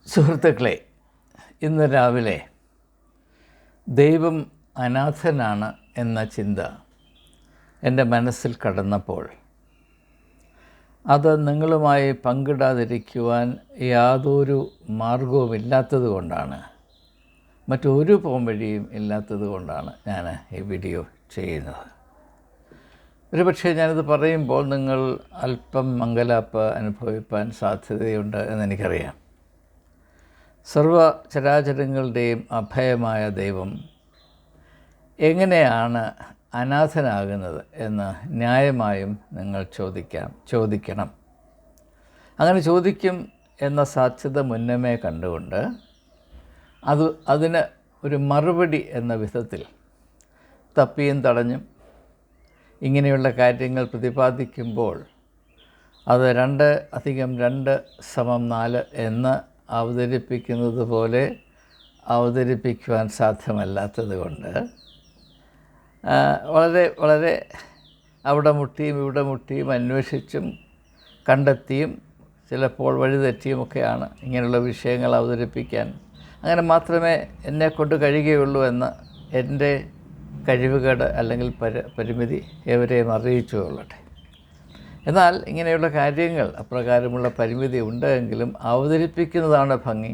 സുഹൃത്തുക്കളെ, ഇന്ന് രാവിലെ ദൈവം അനാഥനാണ് എന്ന ചിന്ത എൻ്റെ മനസ്സിൽ കടന്നപ്പോൾ അത് നിങ്ങളുമായി പങ്കിടാതിരിക്കുവാൻ യാതൊരു മാർഗവുമില്ലാത്തത് കൊണ്ടാണ്, മറ്റൊരു പോംവഴിയും ഇല്ലാത്തത് കൊണ്ടാണ് ഞാൻ ഈ വീഡിയോ ചെയ്യുന്നത്. ഒരുപക്ഷെ ഞാനിത് പറയുമ്പോൾ നിങ്ങൾ അല്പം മംഗലാപ്പ് അനുഭവിപ്പാൻ സാധ്യതയുണ്ട് എന്നെനിക്കറിയാം. സർവചരാചരങ്ങളുടെയും അഭയമായ ദൈവം എങ്ങനെയാണ് അനാഥനാകുന്നത് എന്ന് ന്യായമായും നിങ്ങൾ ചോദിക്കണം. അങ്ങനെ ചോദിക്കും എന്ന സാധ്യത മുന്നമേ കണ്ടുകൊണ്ട് അതിന് ഒരു മറുപടി എന്ന വിധത്തിൽ തപ്പിയും തടഞ്ഞും ഇങ്ങനെയുള്ള കാര്യങ്ങൾ പ്രതിപാദിക്കുമ്പോൾ അത് 2 + 2 = 4 എന്ന് അവതരിപ്പിക്കുന്നത് പോലെ അവതരിപ്പിക്കുവാൻ സാധ്യമല്ലാത്തത് കൊണ്ട് വളരെ അവിടെ മുട്ടിയും ഇവിടെ മുട്ടിയും അന്വേഷിച്ചും കണ്ടെത്തിയും ചിലപ്പോൾ വഴിതെറ്റിയുമൊക്കെയാണ് ഇങ്ങനെയുള്ള വിഷയങ്ങൾ അവതരിപ്പിക്കാൻ. അങ്ങനെ മാത്രമേ എന്നെക്കൊണ്ട് കഴിയുകയുള്ളൂ എന്ന് എൻ്റെ കഴിവുകേട് അല്ലെങ്കിൽ പരിമിതി എവരെയും അറിയിച്ചു കൊള്ളട്ടെ. എന്നാൽ ഇങ്ങനെയുള്ള കാര്യങ്ങൾ അപ്രകാരമുള്ള പരിമിതി ഉണ്ടെങ്കിലും അവതരിപ്പിക്കുന്നതാണ് ഭംഗി.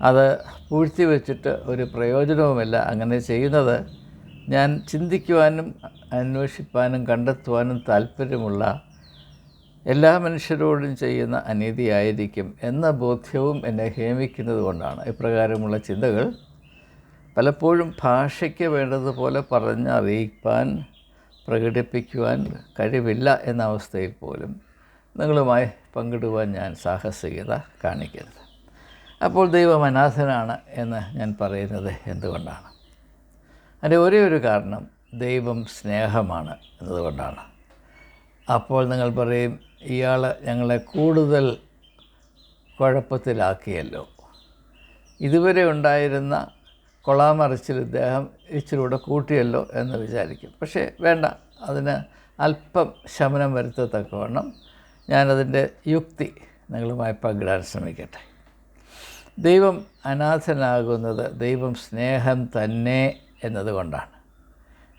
അത് പൂഴ്ത്തി വച്ചിട്ട് ഒരു പ്രയോജനവുമില്ല. അങ്ങനെ ചെയ്യുന്നത് ഞാൻ ചിന്തിക്കുവാനും അന്വേഷിപ്പാനും കണ്ടെത്തുവാനും താല്പര്യമുള്ള എല്ലാ മനുഷ്യരോടും ചെയ്യുന്ന അനീതിയായിരിക്കും എന്ന ബോധ്യവും എന്നെ ഹേമിക്കുന്നത് കൊണ്ടാണ് ഇപ്രകാരമുള്ള ചിന്തകൾ പലപ്പോഴും ഭാഷയ്ക്ക് വേണ്ടതുപോലെ പറഞ്ഞറിയിപ്പാൻ പ്രകടിപ്പിക്കുവാൻ കഴിവില്ല എന്ന അവസ്ഥയിൽ പോലും നിങ്ങളുമായി പങ്കിടുവാൻ ഞാൻ സാഹസികത കാണിക്കരുത്. അപ്പോൾ ദൈവം അനാഥനാണ് എന്ന് ഞാൻ പറയുന്നത് എന്തുകൊണ്ടാണ്? അതിൻ്റെ ഒരേ ഒരു കാരണം ദൈവം സ്നേഹമാണ് എന്നതുകൊണ്ടാണ്. അപ്പോൾ നിങ്ങൾ പറയും, ഇയാൾ ഞങ്ങളെ കൂടുതൽ കുഴപ്പത്തിലാക്കിയല്ലോ, ഇതുവരെ ഉണ്ടായിരുന്ന കൊളാമറിച്ചിൽ ഇദ്ദേഹം ഇച്ചിലൂടെ കൂട്ടിയല്ലോ എന്ന് വിചാരിക്കും. പക്ഷേ വേണ്ട, അതിന് അല്പം ശമനം വരുത്തത്തക്കവണ്ണം ഞാനതിൻ്റെ യുക്തി നിങ്ങളുമായി പങ്കിടാൻ ശ്രമിക്കട്ടെ. ദൈവം അനാഥനാകുന്നത് ദൈവം സ്നേഹം തന്നെ എന്നതുകൊണ്ടാണ്.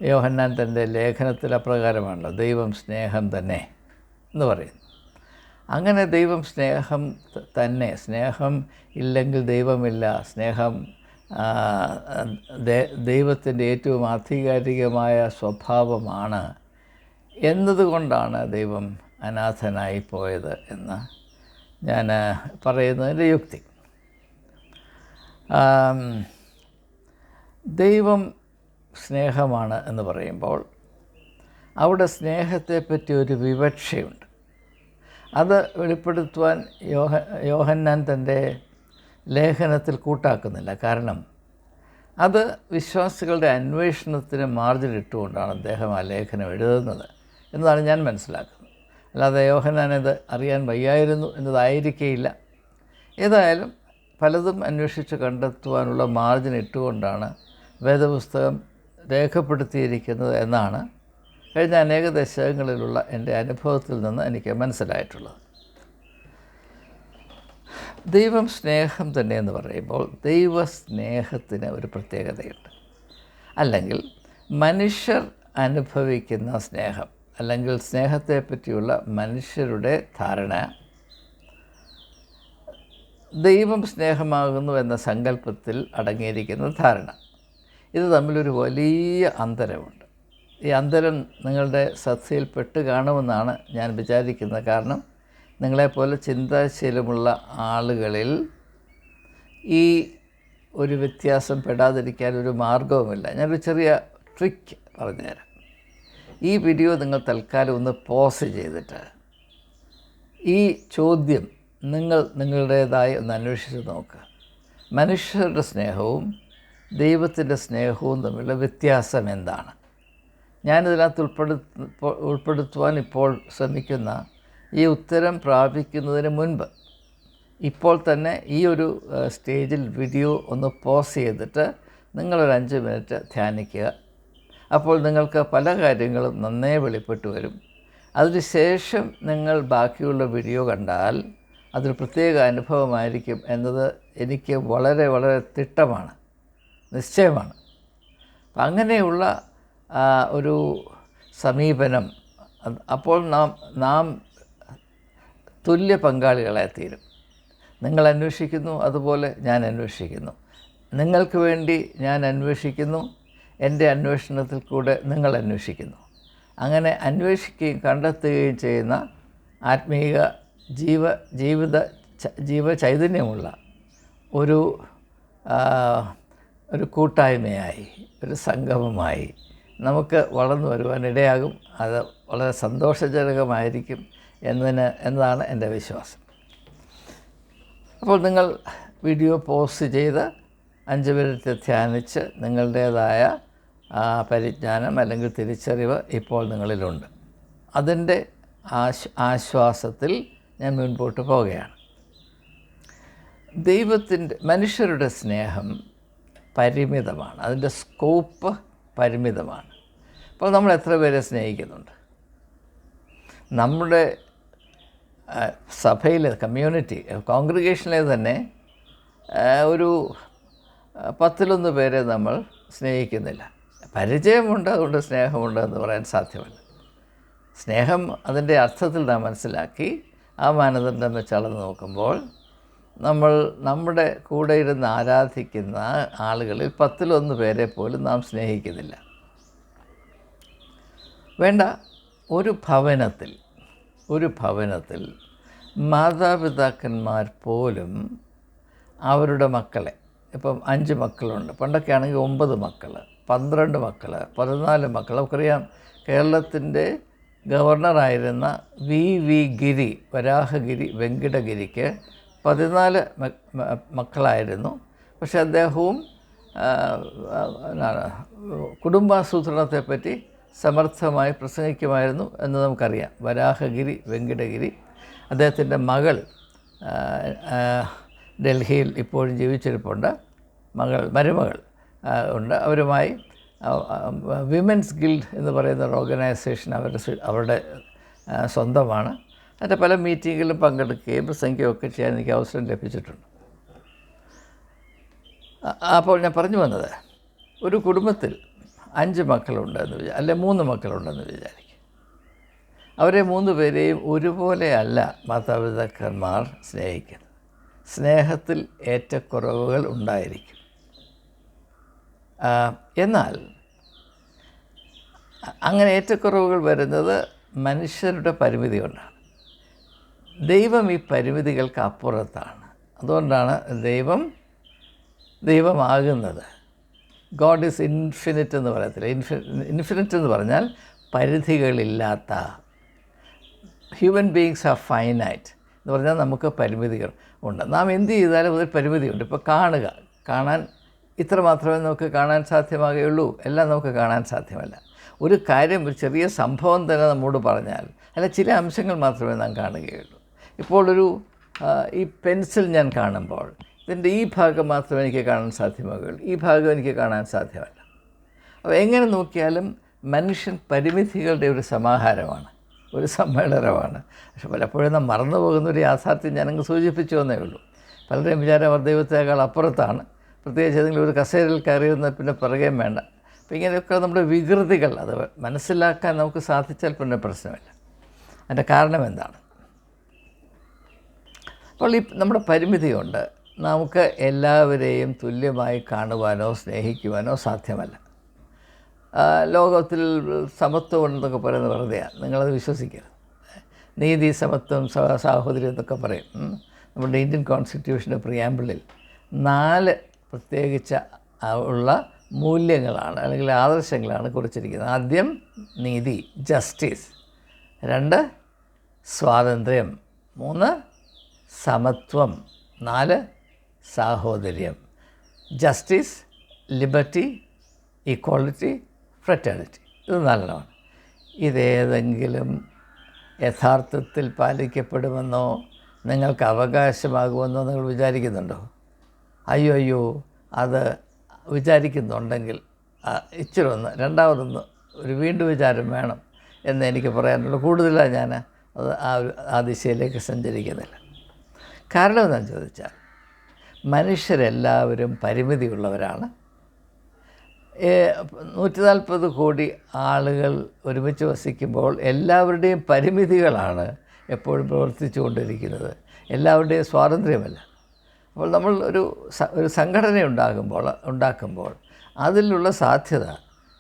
യോഹന്നാൻ തൻ്റെ ലേഖനത്തിൽ അപ്രകാരമാണല്ലോ, ദൈവം സ്നേഹം തന്നെ എന്ന് പറയുന്നു. അങ്ങനെ ദൈവം സ്നേഹം തന്നെ, സ്നേഹം ഇല്ലെങ്കിൽ ദൈവമില്ല, സ്നേഹം ദൈവത്തിൻ്റെ ഏറ്റവും ആധികാരികമായ സ്വഭാവമാണ് എന്നതുകൊണ്ടാണ് ദൈവം അനാഥനായി പോയത് എന്ന് ഞാൻ പറയുന്നതിൻ്റെ യുക്തി. ദൈവം സ്നേഹമാണ് എന്ന് പറയുമ്പോൾ അവിടെ സ്നേഹത്തെപ്പറ്റി ഒരു വിവക്ഷയുണ്ട്. അത് വെളിപ്പെടുത്തുവാൻ യോഹന്നാൻ തൻ്റെ ലേഖനത്തിൽ കൂട്ടാക്കുന്നില്ല. കാരണം അത് വിശ്വാസികളുടെ അന്വേഷണത്തിന് മാർജിനിട്ടുകൊണ്ടാണ് അദ്ദേഹം ആ ലേഖനം എഴുതുന്നത് എന്നതാണ് ഞാൻ മനസ്സിലാക്കുന്നത്. അല്ലാതെ യോഹന്നാനത് അറിയാൻ വയ്യായിരുന്നു എന്നതായിരിക്കേയില്ല. ഏതായാലും പലതും അന്വേഷിച്ച് കണ്ടെത്തുവാനുള്ള മാർജിൻ ഇട്ടുകൊണ്ടാണ് വേദപുസ്തകം രേഖപ്പെടുത്തിയിരിക്കുന്നത് എന്നാണ് കഴിഞ്ഞ അനേക ദശകങ്ങളിലുള്ള എൻ്റെ അനുഭവത്തിൽ നിന്ന് എനിക്ക് മനസ്സിലായിട്ടുള്ളത്. ദൈവം സ്നേഹം തന്നെ എന്ന് പറയുമ്പോൾ ദൈവസ്നേഹത്തിന് ഒരു പ്രത്യേകതയുണ്ട്. അല്ലെങ്കിൽ മനുഷ്യർ അനുഭവിക്കുന്ന സ്നേഹം, അല്ലെങ്കിൽ സ്നേഹത്തെപ്പറ്റിയുള്ള മനുഷ്യരുടെ ധാരണ ദൈവം സ്നേഹമാകുന്നു എന്ന സങ്കല്പത്തിൽ അടങ്ങിയിരിക്കുന്ന ധാരണ, ഇത് തമ്മിലൊരു വലിയ അന്തരമുണ്ട്. ഈ അന്തരം നിങ്ങളുടെ ശ്രദ്ധയിൽപ്പെട്ട് കാണുമെന്നാണ് ഞാൻ വിചാരിക്കുന്നത്. കാരണം നിങ്ങളെപ്പോലെ ചിന്താശീലമുള്ള ആളുകളിൽ ഈ ഒരു വ്യത്യാസം പെടാതിരിക്കാൻ ഒരു മാർഗവുമില്ല. ഞാനൊരു ചെറിയ ട്രിക്ക് പറഞ്ഞുതരാം. ഈ വീഡിയോ നിങ്ങൾ തൽക്കാലം ഒന്ന് പോസ് ചെയ്തിട്ട് ഈ ചോദ്യം നിങ്ങളുടേതായി ഒന്ന് അന്വേഷിച്ച് നോക്കുക. മനുഷ്യരുടെ സ്നേഹവും ദൈവത്തിൻ്റെ സ്നേഹവും തമ്മിലുള്ള വ്യത്യാസം എന്താണ്? ഞാനിതിനകത്ത് ഉൾപ്പെടുത്തുവാൻ ഇപ്പോൾ ശ്രമിക്കുന്ന ഈ ഉത്തരം പ്രാപിക്കുന്നതിന് മുൻപ് ഇപ്പോൾ തന്നെ ഈ ഒരു സ്റ്റേജിൽ വീഡിയോ ഒന്ന് പോസ് ചെയ്തിട്ട് നിങ്ങളൊരു 5 മിനിറ്റ് ധ്യാനിക്കുക. അപ്പോൾ നിങ്ങൾക്ക് പല കാര്യങ്ങളും നന്നേ വെളിപ്പെട്ട് വരും. അതിനുശേഷം നിങ്ങൾ ബാക്കിയുള്ള വീഡിയോ കണ്ടാൽ അതൊരു പ്രത്യേക അനുഭവമായിരിക്കും എന്നത് എനിക്ക് വളരെ വളരെ തിട്ടമാണ്, നിശ്ചയമാണ്. അപ്പം അങ്ങനെയുള്ള ഒരു സമീപനം, അപ്പോൾ നാം തുല്യ പങ്കാളികളായി തീരും. നിങ്ങൾ അന്വേഷിക്കുന്നു, അതുപോലെ ഞാൻ അന്വേഷിക്കുന്നു. നിങ്ങൾക്ക് വേണ്ടി ഞാൻ അന്വേഷിക്കുന്നു, എൻ്റെ അന്വേഷണത്തിൽ കൂടെ നിങ്ങൾ അന്വേഷിക്കുന്നു. അങ്ങനെ അന്വേഷിക്കുകയും കണ്ടെത്തുകയും ചെയ്യുന്ന ആത്മീയ ജീവചൈതന്യമുള്ള ഒരു കൂട്ടായ്മയായി, ഒരു സംഗമമായി നമുക്ക് വളർന്നു വരുവാൻ ഇടയാകും. അത് വളരെ സന്തോഷജനകമായിരിക്കും എന്നതാണ് എൻ്റെ വിശ്വാസം. അപ്പോൾ നിങ്ങൾ വീഡിയോ പോസ്റ്റ് ചെയ്ത് 5 മിനിറ്റ് ധ്യാനിച്ച് നിങ്ങളുടേതായ പരിജ്ഞാനം അല്ലെങ്കിൽ തിരിച്ചറിവ് ഇപ്പോൾ നിങ്ങളിലുണ്ട്. അതിൻ്റെ ആശ്വാസത്തിൽ ഞാൻ മുൻപോട്ട് പോവുകയാണ്. മനുഷ്യരുടെ സ്നേഹം പരിമിതമാണ്, അതിൻ്റെ സ്കോപ്പ് പരിമിതമാണ്. അപ്പോൾ നമ്മൾ എത്ര പേരെ സ്നേഹിക്കുന്നുണ്ട്? നമ്മുടെ സഭയിലെ കമ്മ്യൂണിറ്റി കോൺഗ്രിഗേഷനിലെ തന്നെ ഒരു 10-1 പേരെ നമ്മൾ സ്നേഹിക്കുന്നില്ല. പരിചയമുണ്ട്, അതുകൊണ്ട് സ്നേഹമുണ്ട് എന്ന് പറയാൻ സാധ്യമല്ല. സ്നേഹം അതിൻ്റെ അർത്ഥത്തിൽ നാം മനസ്സിലാക്കി ആ മാനദണ്ഡം വെച്ച് അളന്ന് നോക്കുമ്പോൾ നമ്മൾ നമ്മുടെ കൂടെ ഇരുന്ന് ആരാധിക്കുന്ന ആളുകളിൽ 10-1 പേരെ പോലും നാം സ്നേഹിക്കുന്നില്ല. വേണ്ട, ഒരു ഭവനത്തിൽ മാതാപിതാക്കന്മാർ പോലും അവരുടെ മക്കളെ, ഇപ്പം 5 മക്കളുണ്ട്, പണ്ടൊക്കെ ആണെങ്കിൽ 9 മക്കൾ, 12 മക്കൾ, 14 മക്കൾ. നമുക്കറിയാം, കേരളത്തിൻ്റെ ഗവർണറായിരുന്ന വി ഗിരി, വരാഹഗിരി വെങ്കിടഗിരിക്ക് 14 മക്കളായിരുന്നു. പക്ഷെ അദ്ദേഹവും കുടുംബാസൂത്രണത്തെപ്പറ്റി സമർത്ഥമായി പ്രസംഗിക്കുമായിരുന്നു എന്ന് നമുക്കറിയാം. വരാഹഗിരി വെങ്കിടഗിരി. അദ്ദേഹത്തിൻ്റെ മകൾ ഡൽഹിയിൽ ഇപ്പോഴും ജീവിച്ചിരിപ്പുണ്ട്. മരുമകൾ ഉണ്ട്. അവരുമായി വിമൻസ് ഗിൽഡ് എന്ന് പറയുന്ന ഒരു ഓർഗനൈസേഷൻ അവരുടെ സ്വന്തമാണ്. അതിൻ്റെ പല മീറ്റിങ്ങിലും പങ്കെടുക്കുകയും പ്രസംഗിക്കുകയും ഒക്കെ ചെയ്യാൻ എനിക്ക് അവസരം ലഭിച്ചിട്ടുണ്ട്. അപ്പോൾ ഞാൻ പറഞ്ഞു വന്നത്, ഒരു കുടുംബത്തിൽ 5 മക്കളുണ്ടെന്ന് അല്ലെ 3 മക്കളുണ്ടെന്ന് വിചാരിക്കും. അവരെ 3 പേരെയും ഒരുപോലെയല്ല മാതാപിതാക്കന്മാർ സ്നേഹിക്കുന്നത്. സ്നേഹത്തിൽ ഏറ്റക്കുറവുകൾ ഉണ്ടായിരിക്കും. എന്നാൽ അങ്ങനെ ഏറ്റക്കുറവുകൾ വരുന്നത് മനുഷ്യരുടെ പരിമിതി കൊണ്ടാണ്. ദൈവം ഈ പരിമിതികൾക്ക് അപ്പുറത്താണ്. അതുകൊണ്ടാണ് ദൈവമാകുന്നത്. ഗോഡ് ഈസ് ഇൻഫിനിറ്റ് എന്ന് പറയത്തില്ല. ഇൻഫിനിറ്റ് എന്ന് പറഞ്ഞാൽ പരിധികളില്ലാത്ത. ഹ്യൂമൻ ബീയിങ്സ് ആർ ഫൈനൈറ്റ് എന്ന് പറഞ്ഞാൽ നമുക്ക് പരിമിതികൾ ഉണ്ട്. നാം എന്ത് ചെയ്താലും ഒരു പരിമിതിയുണ്ട്. ഇപ്പോൾ കാണാൻ ഇത്ര മാത്രമേ നമുക്ക് കാണാൻ സാധ്യമാകുകയുള്ളൂ. എല്ലാം നമുക്ക് കാണാൻ സാധ്യമല്ല. ഒരു കാര്യം, ഒരു ചെറിയ സംഭവം തന്നെ നമ്മോട് പറഞ്ഞാൽ അല്ല, ചില അംശങ്ങൾ മാത്രമേ നാം കാണുകയുള്ളൂ. ഇപ്പോൾ ഈ പെൻസിൽ ഞാൻ കാണുമ്പോൾ ഇതിൻ്റെ ഈ ഭാഗം മാത്രമേ എനിക്ക് കാണാൻ സാധ്യമാകുകയുള്ളൂ, ഈ ഭാഗം എനിക്ക് കാണാൻ സാധ്യമല്ല. അപ്പോൾ എങ്ങനെ നോക്കിയാലും മനുഷ്യൻ പരിമിതികളുടെ ഒരു സമാഹാരമാണ്, ഒരു സമ്മേളനമാണ്. പക്ഷെ പലപ്പോഴും നാം മറന്നു പോകുന്ന ഒരു യാഥാർത്ഥ്യം ഞാനങ്ങ് സൂചിപ്പിച്ചു എന്നേ ഉള്ളൂ. പലരുടെയും വിചാരം അവർ ദൈവത്തേക്കാൾ അപ്പുറത്താണ്. പ്രത്യേകിച്ച് ഏതെങ്കിലും ഒരു കസേരയിൽ കയറിയിരുന്ന പിന്നെ പറയുകയും വേണ്ട. അപ്പോൾ ഇങ്ങനെയൊക്കെ നമ്മുടെ വികൃതികൾ അത് മനസ്സിലാക്കാൻ നമുക്ക് സാധിച്ചാൽ പിന്നെ പ്രശ്നമില്ല. അതിൻ്റെ കാരണം എന്താണ്? അപ്പോൾ നമ്മുടെ പരിമിതി കൊണ്ട് നമുക്ക് എല്ലാവരെയും തുല്യമായി കാണുവാനോ സ്നേഹിക്കുവാനോ സാധ്യമല്ല. ലോകത്തിൽ സമത്വം ഉണ്ടെന്നൊക്കെ പറയുന്നത് വെറുതെയാണ്, നിങ്ങളത് വിശ്വസിക്കരുത്. നീതി, സമത്വം, സാഹോദര്യം എന്നൊക്കെ പറയും. നമ്മുടെ ഇന്ത്യൻ കോൺസ്റ്റിറ്റ്യൂഷൻ്റെ പ്രിയാമ്പിളിൽ 4 പ്രത്യേകിച്ച ഉള്ള മൂല്യങ്ങളാണ് അല്ലെങ്കിൽ ആദർശങ്ങളാണ് കുറിച്ചിരിക്കുന്നത്. ആദ്യം നീതി, ജസ്റ്റിസ്. 2 സ്വാതന്ത്ര്യം. 3 സമത്വം. 4 സാഹോദര്യം. Justice, liberty, equality, fraternity. ഇത് 4 ഇതേതെങ്കിലും യഥാർത്ഥത്തിൽ പാലിക്കപ്പെടുമെന്നോ നിങ്ങൾക്ക് അവകാശമാകുമെന്നോ നിങ്ങൾ വിചാരിക്കുന്നുണ്ടോ? അയ്യോ, അത് വിചാരിക്കുന്നുണ്ടെങ്കിൽ ഇച്ചിരി രണ്ടാമതൊന്ന് ഒരു വീണ്ടും വിചാരം വേണം എന്ന് എനിക്ക് പറയാനുള്ളൂ. കൂടുതലാണ് ഞാൻ ആ ദിശയിലേക്ക് സഞ്ചരിക്കുന്നില്ല. കാരണം എന്താണെന്ന് ചോദിച്ചാൽ മനുഷ്യരെല്ലാവരും പരിമിതിയുള്ളവരാണ്. 140 കോടി ആളുകൾ ഒരുമിച്ച് വസിക്കുമ്പോൾ എല്ലാവരുടെയും പരിമിതികളാണ് എപ്പോഴും പ്രവർത്തിച്ചു കൊണ്ടിരിക്കുന്നത്, എല്ലാവരുടെയും സ്വാതന്ത്ര്യമല്ല. അപ്പോൾ നമ്മൾ ഒരു സംഘടന ഉണ്ടാക്കുമ്പോൾ അതിലുള്ള സാധ്യത,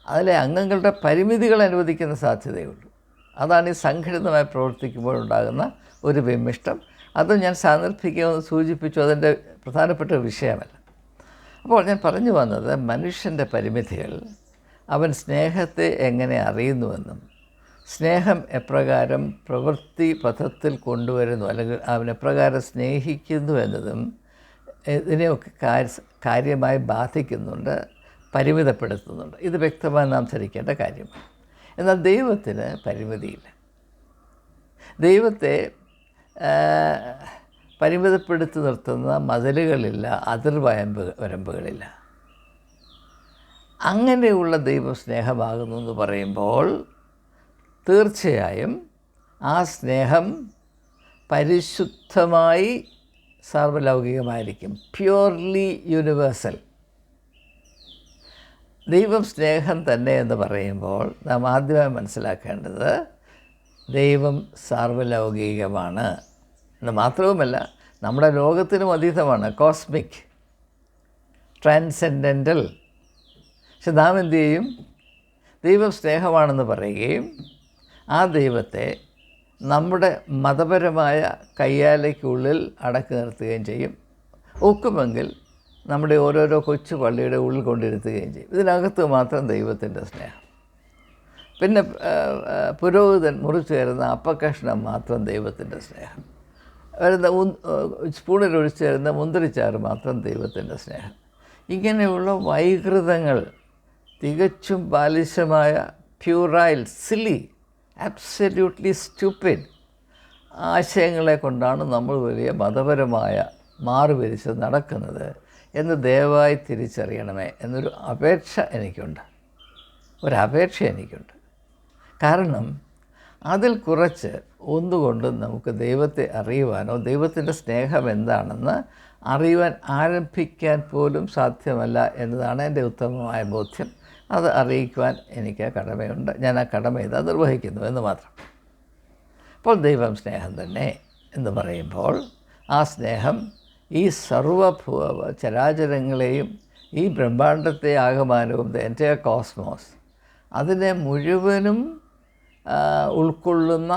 അതിലെ അംഗങ്ങളുടെ പരിമിതികൾ അനുവദിക്കുന്ന സാധ്യതയുള്ളൂ. അതാണ് ഈ സംഘടിതമായി പ്രവർത്തിക്കുമ്പോൾ ഉണ്ടാകുന്ന ഒരു വിമിഷ്ടം. അത് ഞാൻ സാന്ദർഭികമെന്ന് സൂചിപ്പിച്ചു, അതിൻ്റെ പ്രധാനപ്പെട്ട വിഷയമല്ല. അപ്പോൾ ഞാൻ പറഞ്ഞു വന്നത്, മനുഷ്യൻ്റെ പരിമിതികൾ അവൻ സ്നേഹത്തെ എങ്ങനെ അറിയുന്നുവെന്നും സ്നേഹം എപ്രകാരം പ്രവൃത്തി പഥത്തിൽ കൊണ്ടുവരുന്നു, അല്ലെങ്കിൽ അവൻ എപ്രകാരം സ്നേഹിക്കുന്നു എന്നതും ഇതിനെയൊക്കെ കാര്യമായി ബാധിക്കുന്നുണ്ട്, പരിമിതപ്പെടുത്തുന്നുണ്ട്. ഇത് വ്യക്തമായി നാം ധരിക്കേണ്ട കാര്യമാണ്. എന്നാൽ ദൈവത്തിന് പരിമിതിയില്ല. ദൈവത്തെ പരിമിതപ്പെടുത്തി നിർത്തുന്ന മതിലുകളില്ല, അതിർവരമ്പുകളില്ല. അങ്ങനെയുള്ള ദൈവം സ്നേഹമാകുന്നു എന്ന് പറയുമ്പോൾ തീർച്ചയായും ആ സ്നേഹം പരിശുദ്ധമായി സാർവലൗകികമായിരിക്കും, പ്യുവർലി യൂണിവേഴ്സൽ. ദൈവം സ്നേഹം തന്നെ എന്ന് പറയുമ്പോൾ നാം ആദ്യമായി മനസ്സിലാക്കേണ്ടത് ദൈവം സാർവലൗകികമാണ് എന്ന് മാത്രവുമല്ല, നമ്മുടെ ലോകത്തിനും അതീതമാണ്, കോസ്മിക്, ട്രാൻസെൻഡൻ്റൽ. പക്ഷെ നാം എന്തു ചെയ്യും? ദൈവം സ്നേഹമാണെന്ന് പറയുകയും ആ ദൈവത്തെ നമ്മുടെ മതപരമായ കയ്യാലയ്ക്കുള്ളിൽ അടക്കി നിർത്തുകയും ചെയ്യും. ഒക്കുമെങ്കിൽ നമ്മുടെ ഓരോരോ കൊച്ചു പള്ളിയുടെ ഉള്ളിൽ കൊണ്ടിരുത്തുകയും ചെയ്യും. ഇതിനകത്ത് മാത്രം ദൈവത്തിൻ്റെ സ്നേഹം. പിന്നെ പുരോഹിതൻ മുറിച്ചു തരുന്ന അപ്പക്കഷ്ണം മാത്രം ദൈവത്തിൻ്റെ സ്നേഹം. വരുന്ന സ്പൂണിൽ ഒഴിച്ചു തരുന്ന മുന്തിരിച്ചാറ് മാത്രം ദൈവത്തിൻ്റെ സ്നേഹം. ഇങ്ങനെയുള്ള വൈകൃതങ്ങൾ, തികച്ചും ബാലിശമായ, പ്യൂറൈൽ, സിലി, അബ്സല്യൂട്ട്ലി സ്റ്റുപ്പിഡ് ആശയങ്ങളെ കൊണ്ടാണ് നമ്മൾ വലിയ മതപരമായ മാറുപിരിച്ച് നടക്കുന്നത് എന്ന് ദയവായി തിരിച്ചറിയണമേ എന്നൊരു അപേക്ഷ എനിക്കുണ്ട്. കാരണം അതിൽ കുറച്ച് ഒന്നുകൊണ്ടും നമുക്ക് ദൈവത്തെ അറിയുവാനോ ദൈവത്തിൻ്റെ സ്നേഹം എന്താണെന്ന് അറിയുവാൻ ആരംഭിക്കാൻ പോലും സാധ്യമല്ല എന്നതാണ് എൻ്റെ ഉത്തമമായ ബോധ്യം. അത് അറിയിക്കുവാൻ എനിക്ക് കടമയുണ്ട്. ഞാൻ ആ കടമ ഇതാ നിർവഹിക്കുന്നു എന്ന് മാത്രം. അപ്പോൾ ദൈവം സ്നേഹം തന്നെ എന്ന് പറയുമ്പോൾ ആ സ്നേഹം ഈ ചരാചരങ്ങളെയും ഈ ബ്രഹ്മാണ്ടത്തെ ആകമാനവും, ദ എൻറ്റയർ കോസ്മോസ്, അതിനെ മുഴുവനും ഉൾക്കൊള്ളുന്ന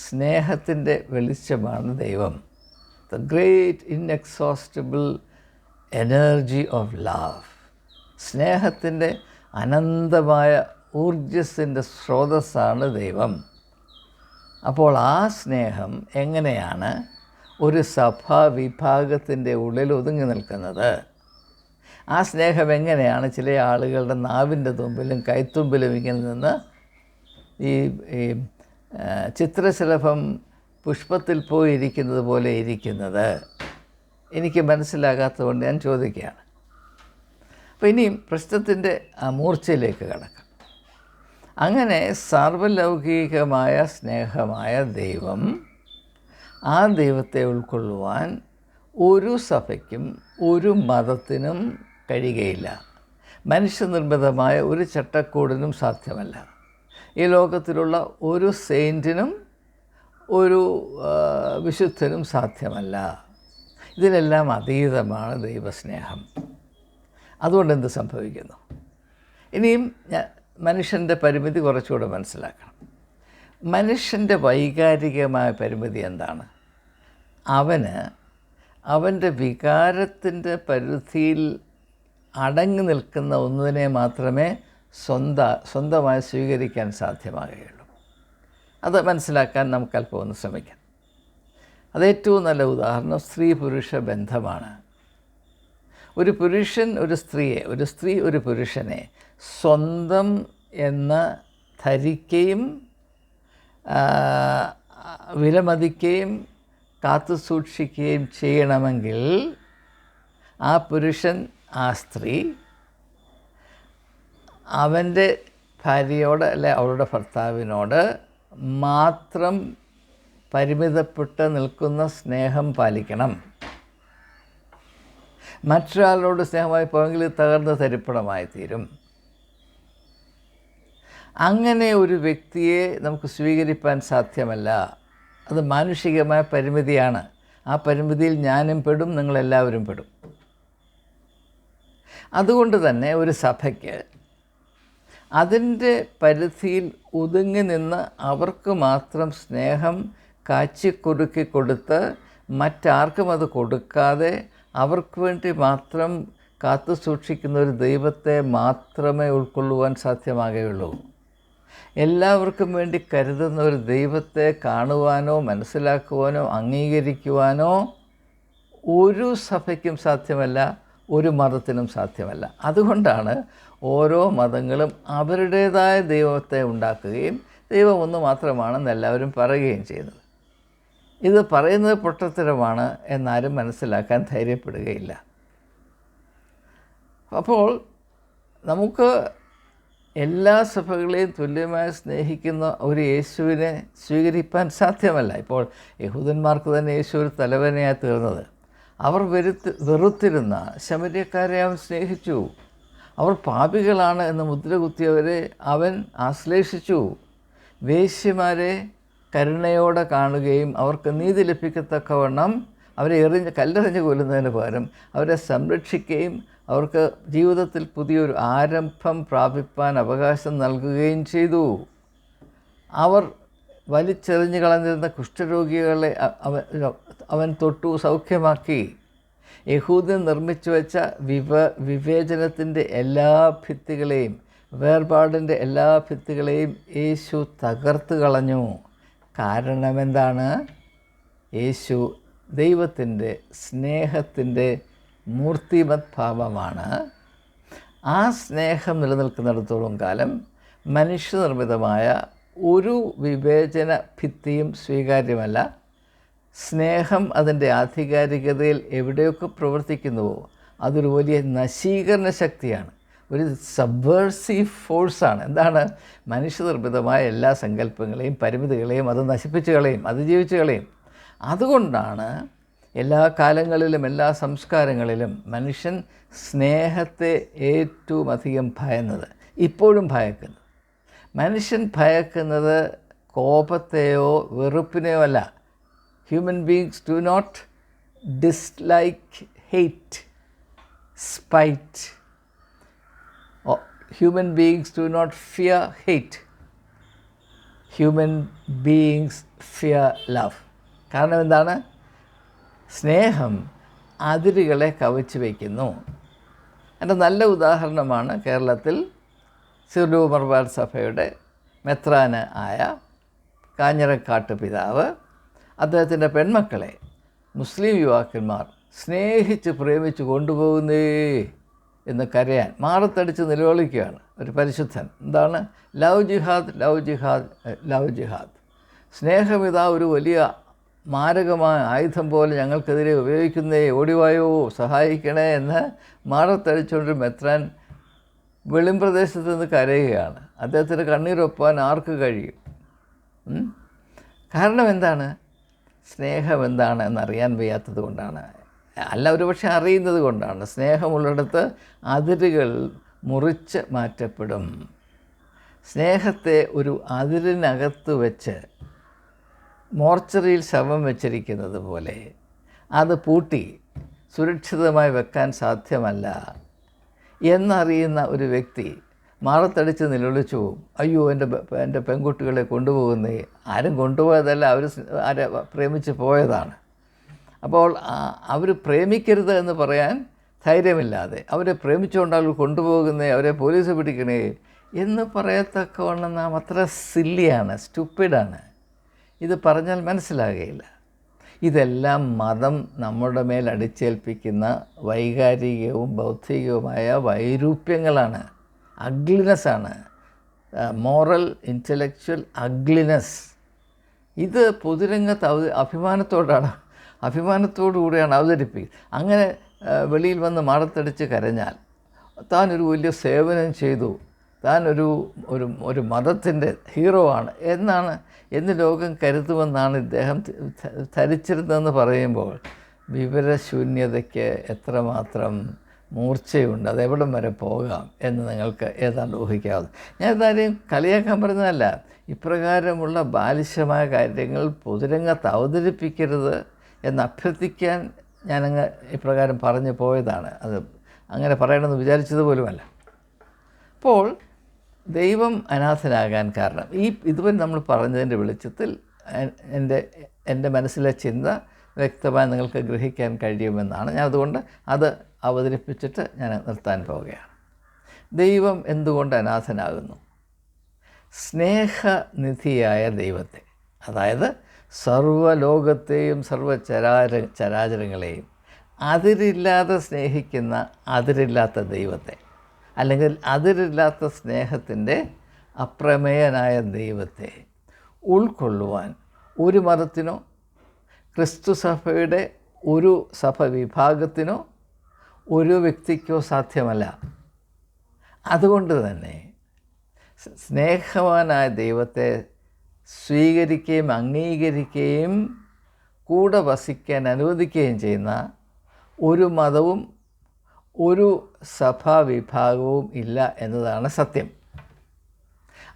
സ്നേഹത്തിൻ്റെ വെളിച്ചമാണ് ദൈവം. The great inexhaustible energy of love, സ്നേഹത്തിൻ്റെ അനന്തമായ ഊർജസ്സിൻ്റെ സ്രോതസ്സാണ് ദൈവം. അപ്പോൾ ആ സ്നേഹം എങ്ങനെയാണ് ഒരു സഭാ വിഭാഗത്തിൻ്റെ ഉള്ളിൽ ഒതുങ്ങി നിൽക്കുന്നത്? ആ സ്നേഹം എങ്ങനെയാണ് ചില ആളുകളുടെ നാവിൻ്റെ തുമ്പിലും കൈത്തുമ്പിലും ഇങ്ങനെ നിന്ന് ഈ ചിത്രശലഭം പുഷ്പത്തിൽ പോയിരിക്കുന്നത് പോലെ ഇരിക്കുന്നത്? എനിക്ക് മനസ്സിലാകാത്തതുകൊണ്ട് ഞാൻ ചോദിക്കുകയാണ്. അപ്പോൾ ഇനിയും പ്രശ്നത്തിൻ്റെ മൂർച്ചയിലേക്ക് കടക്കാം. അങ്ങനെ സാർവലൗകികമായ സ്നേഹമായ ദൈവം, ആ ദൈവത്തെ ഉൾക്കൊള്ളുവാൻ ഒരു സഭയ്ക്കും ഒരു മതത്തിനും കഴിയുകയില്ല. മനുഷ്യനിർമ്മിതമായ ഒരു ചട്ടക്കൂടിനും സാധ്യമല്ല. ഈ ലോകത്തിലുള്ള ഒരു സെയിൻറ്റിനും ഒരു വിശുദ്ധനും സാധ്യമല്ല. ഇതിനെല്ലാം അതീതമാണ് ദൈവസ്നേഹം. അതുകൊണ്ട് എന്ത് സംഭവിക്കുന്നു? ഇനിയും മനുഷ്യൻ്റെ പരിമിതി കുറച്ചുകൂടെ മനസ്സിലാക്കണം. മനുഷ്യൻ്റെ വൈകാരികമായ പരിമിതി എന്താണ്? അവൻ്റെ വികാരത്തിൻ്റെ പരിധിയിൽ അടങ്ങി നിൽക്കുന്ന ഒന്നിനെ മാത്രമേ സ്വന്തമായി സ്വീകരിക്കാൻ സാധ്യമാകുകയുള്ളൂ. അത് മനസ്സിലാക്കാൻ നമുക്ക് അല്പം ഒന്ന് ശ്രമിക്കാം. അതേറ്റവും നല്ല ഉദാഹരണം സ്ത്രീ പുരുഷ ബന്ധമാണ്. ഒരു പുരുഷൻ ഒരു സ്ത്രീയെ, ഒരു സ്ത്രീ ഒരു പുരുഷനെ സ്വന്തം എന്ന് ധരിക്കുകയും വിലമതിക്കുകയും കാത്തു സൂക്ഷിക്കുകയും ചെയ്യണമെങ്കിൽ ആ പുരുഷൻ, ആ സ്ത്രീ അവൻ്റെ ഭാര്യയോട് അല്ലെ അവളുടെ ഭർത്താവിനോട് മാത്രം പരിമിതപ്പെട്ട് നിൽക്കുന്ന സ്നേഹം പാലിക്കണം. മറ്റൊരാളോട് സ്നേഹമായി പോയെങ്കിൽ തകർന്ന് തരിപ്പണമായി തീരും. അങ്ങനെ ഒരു വ്യക്തിയെ നമുക്ക് സ്വീകരിപ്പാൻ സാധ്യമല്ല. അത് മാനുഷികമായ പരിമിതിയാണ്. ആ പരിമിതിയിൽ ഞാനും പെടും, നിങ്ങളെല്ലാവരും പെടും. അതുകൊണ്ട് തന്നെ ഒരു സഭയ്ക്ക് അതിൻ്റെ പരിധിയിൽ ഒതുങ്ങി നിന്ന് അവർക്ക് മാത്രം സ്നേഹം കാച്ചിക്കുറുക്കി കൊടുത്ത് മറ്റാർക്കും അത് കൊടുക്കാതെ അവർക്ക് വേണ്ടി മാത്രം കാത്തു സൂക്ഷിക്കുന്ന ഒരു ദൈവത്തെ മാത്രമേ ഉൾക്കൊള്ളുവാൻ സാധ്യമാകുകയുള്ളൂ. എല്ലാവർക്കും വേണ്ടി കരുതുന്ന ഒരു ദൈവത്തെ കാണുവാനോ മനസ്സിലാക്കുവാനോ അംഗീകരിക്കുവാനോ ഒരു സഭയ്ക്കും സാധ്യമല്ല, ഒരു മതത്തിനും സാധ്യമല്ല. അതുകൊണ്ടാണ് ഓരോ മതങ്ങളും അവരുടേതായ ദൈവത്തെ ഉണ്ടാക്കുകയും ദൈവം ഒന്ന് മാത്രമാണെന്ന് എല്ലാവരും പറയുകയും ചെയ്യുന്നത്. ഇത് പറയുന്നത് പൊട്ടത്തരമാണ് എന്നാരും മനസ്സിലാക്കാൻ ധൈര്യപ്പെടുകയില്ല. അപ്പോൾ നമുക്ക് എല്ലാ സഭകളെയും തുല്യമായി സ്നേഹിക്കുന്ന ഒരു യേശുവിനെ സ്വീകരിപ്പാൻ സാധ്യമല്ല. ഇപ്പോൾ യഹൂദന്മാർക്ക് തന്നെ യേശു ഒരു തലവനെയായി തീർന്നത്. അവർ വെറുത്തിരുന്ന ശമര്യക്കാരെ അവൻ സ്നേഹിച്ചു. അവർ പാപികളാണ് എന്ന് മുദ്ര കുത്തിയവരെ അവൻ ആശ്ലേഷിച്ചു. വേശ്യമാരെ കരുണയോടെ കാണുകയും അവർക്ക് നീതി ലഭിക്കത്തക്കവണ്ണം അവരെ കല്ലെറിഞ്ഞ് കൊല്ലുന്നതിന് പകരം അവരെ സംരക്ഷിക്കുകയും അവർക്ക് ജീവിതത്തിൽ പുതിയൊരു ആരംഭം പ്രാപിപ്പാൻ അവകാശം നൽകുകയും ചെയ്തു. അവർ വലിച്ചെറിഞ്ഞു കളഞ്ഞിരുന്ന കുഷ്ഠരോഗികളെ അവൻ തൊട്ടു സൗഖ്യമാക്കി. യഹൂദൻ നിർമ്മിച്ചു വെച്ച വിവേചനത്തിൻ്റെ എല്ലാ ഭിത്തികളെയും, വേർപാടിൻ്റെ എല്ലാ ഭിത്തികളെയും യേശു തകർത്ത് കളഞ്ഞു. കാരണമെന്താണ്? യേശു ദൈവത്തിൻ്റെ സ്നേഹത്തിൻ്റെ മൂർത്തിമത് ഭാവമാണ്. ആ സ്നേഹം നിലനിൽക്കുന്നിടത്തോളം കാലം മനുഷ്യനിർമ്മിതമായ ഒരു വിവേചന ഭിത്തിയും സ്വീകാര്യമല്ല. സ്നേഹം അതിൻ്റെ ആധികാരികതയിൽ എവിടെയൊക്കെ പ്രവർത്തിക്കുന്നുവോ അതൊരു വലിയ നശീകരണ ശക്തിയാണ്, ഒരു സബ്വേഴ്സീവ് ഫോഴ്സാണ്. എന്താണ്? മനുഷ്യനിർമ്മിതമായ എല്ലാ സങ്കല്പങ്ങളെയും പരിമിതികളെയും അത് നശിപ്പിച്ച് കളയും, അതിജീവിച്ച് കളയും. അതുകൊണ്ടാണ് എല്ലാ കാലങ്ങളിലും എല്ലാ സംസ്കാരങ്ങളിലും മനുഷ്യൻ സ്നേഹത്തെ ഏറ്റവും അധികം ഭയന്നത്, ഇപ്പോഴും ഭയക്കുന്നത്. മനുഷ്യൻ ഭയക്കുന്നത് കോപത്തെയോ വെറുപ്പിനെയോ അല്ല. Human beings do not dislike hate, spite. Human beings do not fear hate. Human beings fear love. കാരണം എന്താണ്? സ്നേഹം അതിരുകളെ കവച്ച് വയ്ക്കുന്നു. എൻ്റെ നല്ല ഉദാഹരണമാണ് കേരളത്തിൽ സിർലു മർവാർ സഭയുടെ മെത്രാന് ആയ കാഞ്ഞിരക്കാട്ട് പിതാവ് അദ്ദേഹത്തിൻ്റെ പെൺമക്കളെ മുസ്ലിം യുവാക്കന്മാർ സ്നേഹിച്ച് പ്രേമിച്ച് കൊണ്ടുപോകുന്നേ എന്ന് കരയാൻ മാറത്തടിച്ച് നിലവിളിക്കുകയാണ് ഒരു പരിശുദ്ധൻ. എന്താണ്? ലവ് ജിഹാദ്, ലവ് ജിഹാദ്, ലവ് ജിഹാദ്. സ്നേഹമിതാ ഒരു വലിയ മാരകമായ ആയുധം പോലെ ഞങ്ങൾക്കെതിരെ ഉപയോഗിക്കുന്നേ, ഓടിവായോ സഹായിക്കണേ എന്ന് മാറത്തടിച്ചുകൊണ്ട് മെത്രാൻ വെളിംപ്രദേശത്ത് നിന്ന് കരയുകയാണ്. അദ്ദേഹത്തിൻ്റെ കണ്ണീരൊപ്പാൻ ആർക്ക് കഴിയും? കാരണം എന്താണ്? സ്നേഹം എന്താണ് എന്നറിയാൻ വയ്യാത്തത് കൊണ്ടാണ്, അല്ല ഒരുപക്ഷെ അറിയുന്നത് കൊണ്ടാണ്. സ്നേഹമുള്ളിടത്ത് അതിരുകൾ മുറിച്ച് മാറ്റപ്പെടും. സ്നേഹത്തെ ഒരു അതിരിനകത്ത് വെച്ച് മോർച്ചറിയിൽ ശവം വെച്ചിരിക്കുന്നത് പോലെ അത് പൂട്ടി സുരക്ഷിതമായി വെക്കാൻ സാധ്യമല്ല എന്നറിയുന്ന ഒരു വ്യക്തി മാറത്തടിച്ച് നിലവിളിച്ചു പോകും. അയ്യോ എൻ്റെ പെൺകുട്ടികളെ കൊണ്ടുപോകുന്നേ. ആരും കൊണ്ടുപോയതല്ല, അവർ ആരെ പ്രേമിച്ച് പോയതാണ്. അപ്പോൾ അവർ പ്രേമിക്കരുത് എന്ന് പറയാൻ ധൈര്യമില്ലാതെ അവരെ പ്രേമിച്ചുകൊണ്ടാൽ കൊണ്ടുപോകുന്നേ, അവരെ പോലീസ് പിടിക്കണേ എന്ന് പറയത്തക്കവണ്ണം നാം അത്ര സില്ലിയാണ്, സ്റ്റുപ്പിഡാണ്. ഇത് പറഞ്ഞാൽ മനസ്സിലാകുകയില്ല. ഇതെല്ലാം മതം നമ്മുടെ മേൽ അടിച്ചേൽപ്പിക്കുന്ന വൈകാരികവും ബൗദ്ധികവുമായ വൈരൂപ്യങ്ങളാണ്, അഗ്ലിനെസ്സാണ്, മോറൽ ഇൻ്റലക്ച്വൽ അഗ്ലിനെസ്. ഇത് പൊതുരംഗത്ത് അഭിമാനത്തോടുകൂടിയാണ് അവതരിപ്പിക്കുന്നത്. അങ്ങനെ വെളിയിൽ വന്ന് മാറത്തടിച്ച് കരഞ്ഞാൽ താനൊരു വലിയ സേവനം ചെയ്തു, താൻ ഒരു ഒരു ഒരു മതത്തിൻ്റെ ഹീറോ ആണ് എന്ന് ലോകം കരുതുമെന്നാണ് ഇദ്ദേഹം ധരിച്ചിരുന്നതെന്ന് പറയുമ്പോൾ വിവരശൂന്യതയ്ക്ക് എത്രമാത്രം മൂർച്ചയുണ്ട്, അതെവിടം വരെ പോകാം എന്ന് നിങ്ങൾക്ക് ഏതാണ്ട് ഊഹിക്കാവുന്നു. ഞാൻ എന്തായാലും കളിയാക്കാൻ പറഞ്ഞതല്ല. ഇപ്രകാരമുള്ള ബാലിശമായ കാര്യങ്ങൾ പൊതുരംഗത്ത് അവതരിപ്പിക്കരുത് എന്ന് അഭ്യർത്ഥിക്കാൻ ഞാനങ്ങ് ഇപ്രകാരം പറഞ്ഞു പോയതാണ്. അത് അങ്ങനെ പറയണമെന്ന് വിചാരിച്ചതുപോലുമല്ല. അപ്പോൾ ദൈവം അനാഥനാകാൻ കാരണം ഇതുവരെ നമ്മൾ പറഞ്ഞതിൻ്റെ വെളിച്ചത്തിൽ എൻ്റെ മനസ്സിലെ ചിന്ത വ്യക്തമായി നിങ്ങൾക്ക് ഗ്രഹിക്കാൻ കഴിയുമെന്നാണ്. ഞാൻ അതുകൊണ്ട് അത് അവതരിപ്പിച്ചിട്ട് ഞാൻ നിർത്താൻ പോവുകയാണ്. ദൈവം എന്തുകൊണ്ട് അനാഥനാകുന്നു? സ്നേഹനിധിയായ ദൈവത്തെ, അതായത് സർവ്വലോകത്തെയും ചരാചരങ്ങളെയും അതിരില്ലാതെ സ്നേഹിക്കുന്ന അതിരില്ലാത്ത ദൈവത്തെ, അല്ലെങ്കിൽ അതിരില്ലാത്ത സ്നേഹത്തിൻ്റെ അപ്രമേയനായ ദൈവത്തെ ഉൾക്കൊള്ളുവാൻ ഒരു മതത്തിനോ ക്രിസ്തു സഭയുടെ ഒരു സഭവിഭാഗത്തിനോ ഒരു വ്യക്തിക്കോ സാധ്യമല്ല. അതുകൊണ്ട് തന്നെ സ്നേഹവാനായ ദൈവത്തെ സ്വീകരിക്കുകയും അംഗീകരിക്കുകയും കൂടെ വസിക്കാൻ അനുവദിക്കുകയും ചെയ്യുന്ന ഒരു മതവും ഒരു സഭാവിഭാഗവും ഇല്ല എന്നതാണ് സത്യം.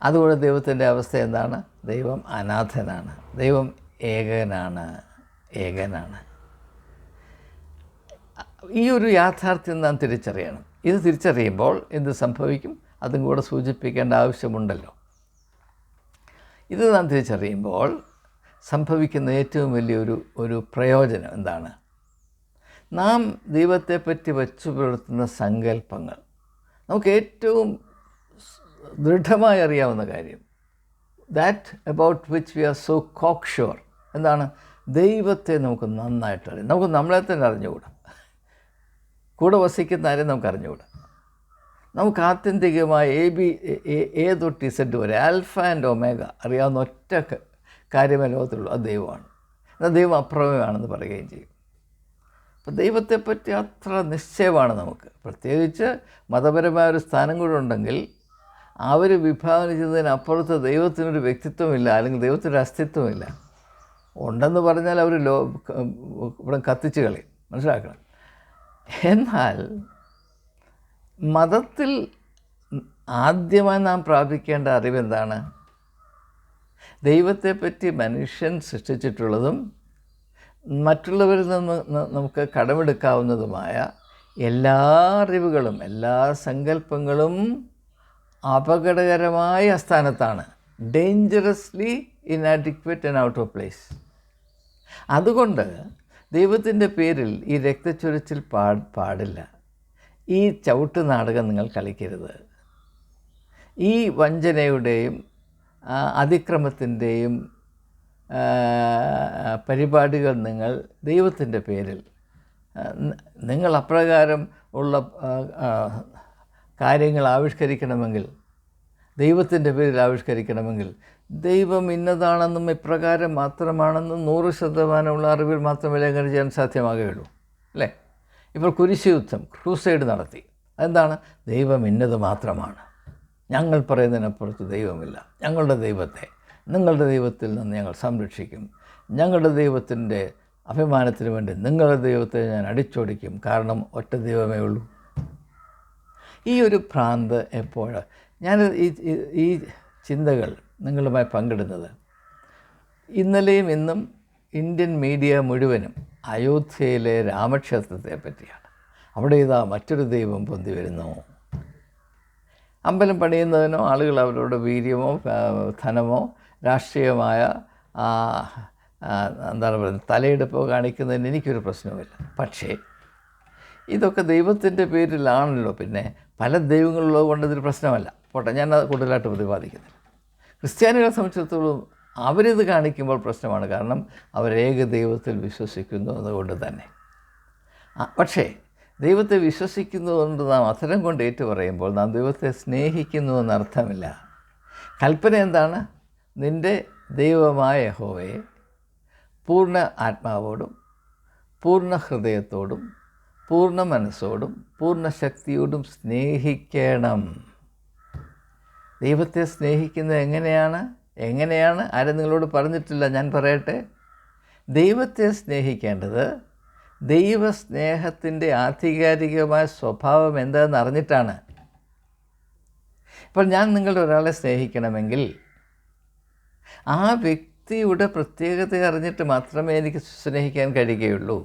അതുകൊണ്ട് ദൈവത്തിൻ്റെ അവസ്ഥ എന്താണ്? ദൈവം അനാഥനാണ്, ദൈവം ഏകനാണ്. ഈ ഒരു യാഥാർത്ഥ്യം നാം തിരിച്ചറിയണം. ഇത് തിരിച്ചറിയുമ്പോൾ എന്ത് സംഭവിക്കും? അതും കൂടെ സൂചിപ്പിക്കേണ്ട ആവശ്യമുണ്ടല്ലോ. ഇത് നാം തിരിച്ചറിയുമ്പോൾ സംഭവിക്കുന്ന ഏറ്റവും വലിയൊരു പ്രയോജനം എന്താണ്? നാം ദൈവത്തെപ്പറ്റി വച്ചു പുലർത്തുന്ന സങ്കല്പങ്ങൾ നമുക്ക് ഏറ്റവും ദൃഢമായി അറിയാവുന്ന കാര്യം, that about which we are so cocksure, എന്താണ്? ദൈവത്തെ നമുക്ക് നന്നായിട്ട് അറിയാം. നമുക്ക് നമ്മളെ തന്നെ അറിഞ്ഞുകൂടാ, കൂടെ വസിക്കുന്ന ആരെയും നമുക്ക് അറിഞ്ഞുകൂടാ. നമുക്ക് ആത്യന്തികമായി എ തൊട്ട് ഇസഡ് വരെ ആൽഫ ആൻഡ് ഒമേഗ അറിയാവുന്ന ഒറ്റ കാര്യമേ ലോകത്തുള്ളൂ, അത് ദൈവമാണ്. എന്നാൽ ദൈവം അപ്രമേയമാണെന്ന് പറയുകയും ചെയ്യും. അപ്പോൾ ദൈവത്തെപ്പറ്റി അത്ര നിശ്ചയമാണ് നമുക്ക്. പ്രത്യേകിച്ച് മതപരമായൊരു സ്ഥാനം കൂടെ ഉണ്ടെങ്കിൽ അവർ വിഭാവന ചെയ്തതിനപ്പുറത്ത് ദൈവത്തിനൊരു വ്യക്തിത്വമില്ല, അല്ലെങ്കിൽ ദൈവത്തിനൊരു അസ്തിത്വമില്ല. ഉണ്ടെന്ന് പറഞ്ഞാൽ അവർ ഇവിടെ കത്തിച്ച് കളയും, മനസ്സിലാക്കണം. എന്നാൽ മതത്തിൽ ആദ്യമായി നാം പ്രാപിക്കേണ്ട അറിവെന്താണ്? ദൈവത്തെപ്പറ്റി മനുഷ്യൻ സൃഷ്ടിച്ചിട്ടുള്ളതും മറ്റുള്ളവരിൽ നിന്ന് നമുക്ക് കടമെടുക്കാവുന്നതുമായ എല്ലാ അറിവുകളും എല്ലാ സങ്കല്പങ്ങളും അപകടകരമായ സ്ഥാനത്താണ്, dangerously inadequate and out of place. അതുകൊണ്ട് ദൈവത്തിൻ്റെ പേരിൽ ഈ രക്തച്ചൊരിച്ചിൽ പാടില്ല. ഈ ചവിട്ട് നാടകം നിങ്ങൾ കളിക്കരുത്. ഈ വഞ്ചനയുടെയും അതിക്രമത്തിൻ്റെയും പരിപാടികൾ നിങ്ങൾ ദൈവത്തിൻ്റെ പേരിൽ നിങ്ങൾ അപ്രകാരം ഉള്ള കാര്യങ്ങൾ ആവിഷ്കരിക്കണമെങ്കിൽ, ദൈവത്തിൻ്റെ പേരിൽ ആവിഷ്കരിക്കണമെങ്കിൽ, ദൈവം ഇന്നതാണെന്നും ഇപ്രകാരം മാത്രമാണെന്നും 100% അറിവിൽ മാത്രമേ അങ്ങനെ ചെയ്യാൻ സാധ്യമാകുകയുള്ളൂ, അല്ലേ? ഇപ്പോൾ കുരിശ് യുദ്ധം, ക്രൂസൈഡ് നടത്തി. അതെന്താണ്? ദൈവം ഇന്നത് മാത്രമാണ്, ഞങ്ങൾ പറയുന്നതിനപ്പുറത്ത് ദൈവമില്ല, ഞങ്ങളുടെ നിങ്ങളുടെ ദൈവത്തിൽ നിന്ന് ഞങ്ങൾ സംരക്ഷിക്കും, ഞങ്ങളുടെ ദൈവത്തിൻ്റെ അഭിമാനത്തിന് വേണ്ടി നിങ്ങളുടെ ദൈവത്തെ ഞാൻ അടിച്ചോടിക്കും, കാരണം ഒറ്റ ദൈവമേ ഉള്ളൂ. ഈ ഒരു ഭ്രാന്ത് എപ്പോഴാണ് ഞാൻ ഈ ചിന്തകൾ നിങ്ങളുമായി പങ്കിടുന്നത്? ഇന്നലെയും ഇന്നും ഇന്ത്യൻ മീഡിയ മുഴുവനും അയോധ്യയിലെ രാമക്ഷേത്രത്തെ പറ്റിയാണ്. അവിടെ ഇതാ മറ്റൊരു ദൈവം പൊന്തി വരുന്നു. അമ്പലം പണിയുന്നതിനോ ആളുകൾ അവരുടെ വീര്യമോ ധനമോ രാഷ്ട്രീയമായ എന്താണ് പറയുന്നത് തലയെടുപ്പോ കാണിക്കുന്നതിന് എനിക്കൊരു പ്രശ്നവുമില്ല. പക്ഷേ ഇതൊക്കെ ദൈവത്തിൻ്റെ പേരിലാണല്ലോ. പിന്നെ പല ദൈവങ്ങളുള്ളത് കൊണ്ട് ഇതൊരു പ്രശ്നമല്ല. പോട്ടെ, ഞാൻ അത് കൂടുതലായിട്ട് പ്രതിപാദിക്കുന്നില്ല. ക്രിസ്ത്യാനികളെ സംബന്ധിച്ചിടത്തോളം അവരിത് കാണിക്കുമ്പോൾ പ്രശ്നമാണ്. കാരണം അവരേക ദൈവത്തിൽ വിശ്വസിക്കുന്നു അതുകൊണ്ട് തന്നെ. പക്ഷേ ദൈവത്തെ വിശ്വസിക്കുന്നതുകൊണ്ട് നാം അത്തരം കൊണ്ട് ഏറ്റുപറയുമ്പോൾ നാം ദൈവത്തെ സ്നേഹിക്കുന്നു എന്നർത്ഥമില്ല. കൽപ്പന എന്താണ്? നിൻ്റെ ദൈവമായ യഹോവയെ പൂർണ്ണ ആത്മാവോടും പൂർണ്ണ ഹൃദയത്തോടും പൂർണ്ണ മനസ്സോടും പൂർണ്ണ ശക്തിയോടും സ്നേഹിക്കണം. ദൈവത്തെ സ്നേഹിക്കുന്നത് എങ്ങനെയാണ് ആരും നിങ്ങളോട് പറഞ്ഞിട്ടില്ല, ഞാൻ പറയട്ടെ. ദൈവത്തെ സ്നേഹിക്കേണ്ടത് ദൈവസ്നേഹത്തിൻ്റെ ആധികാരികമായ സ്വഭാവം എന്താണെന്ന് അറിഞ്ഞിട്ടാണ്. ഇപ്പോൾ ഞാൻ നിങ്ങളുടെ ഒരാളെ സ്നേഹിക്കണമെങ്കിൽ ആ വ്യക്തിയുടെ പ്രത്യേകത അറിഞ്ഞിട്ട് മാത്രമേ എനിക്ക് സ്നേഹിക്കാൻ കഴിയുകയുള്ളൂ.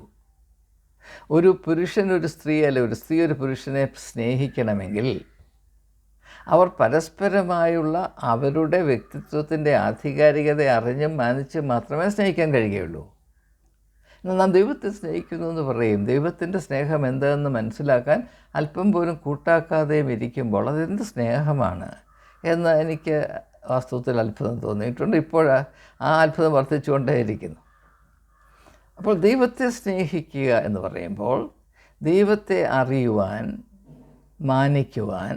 ഒരു പുരുഷൻ ഒരു സ്ത്രീ ഒരു സ്ത്രീ ഒരു പുരുഷനെ സ്നേഹിക്കണമെങ്കിൽ അവർ പരസ്പരമായുള്ള അവരുടെ വ്യക്തിത്വത്തിൻ്റെ ആധികാരികത അറിഞ്ഞും മാനിച്ചും മാത്രമേ സ്നേഹിക്കാൻ കഴിയുകയുള്ളൂ. എന്നാൽ നാം ദൈവത്തെ സ്നേഹിക്കുന്നു എന്ന് പറയും. ദൈവത്തിൻ്റെ സ്നേഹം എന്താണെന്ന് മനസ്സിലാക്കാൻ അല്പം പോലും കൂട്ടാക്കാതെയും ഇരിക്കുമ്പോൾ അതെന്ത് സ്നേഹമാണ് എന്ന് എനിക്ക് വാസ്തവത്തിൽ അത്ഭുതം തോന്നിയിട്ടുണ്ട്. ഇപ്പോൾ ആ അത്ഭുതം വർദ്ധിച്ചുകൊണ്ടേയിരിക്കുന്നു. അപ്പോൾ ദൈവത്തെ സ്നേഹിക്കുക എന്ന് പറയുമ്പോൾ ദൈവത്തെ അറിയുവാൻ, മാനിക്കുവാൻ,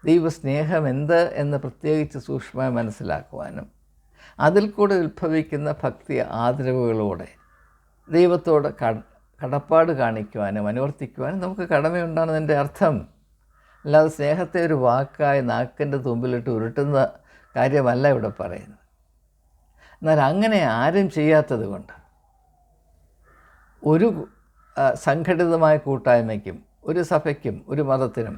ദൈവസ്നേഹം എന്ത് എന്ന് പ്രത്യേകിച്ച് സൂക്ഷ്മമായി മനസ്സിലാക്കുവാനും അതിൽ കൂടെ ഉത്ഭവിക്കുന്ന ഭക്തി ആദരവുകളോടെ ദൈവത്തോട് കടപ്പാട് കാണിക്കുവാനും അനുവർത്തിക്കുവാനും നമുക്ക് കടമയുണ്ടാകുന്നതിൻ്റെ അർത്ഥം. അല്ലാതെ സ്നേഹത്തെ ഒരു വാക്കായി നാക്കിൻ്റെ തുമ്പിലിട്ട് ഉരുട്ടുന്ന കാര്യമല്ല ഇവിടെ പറയുന്നത്. എന്നാൽ അങ്ങനെ ആരും ചെയ്യാത്തത് കൊണ്ട് ഒരു സംഘടിതമായ കൂട്ടായ്മയ്ക്കും ഒരു സഭയ്ക്കും ഒരു മതത്തിനും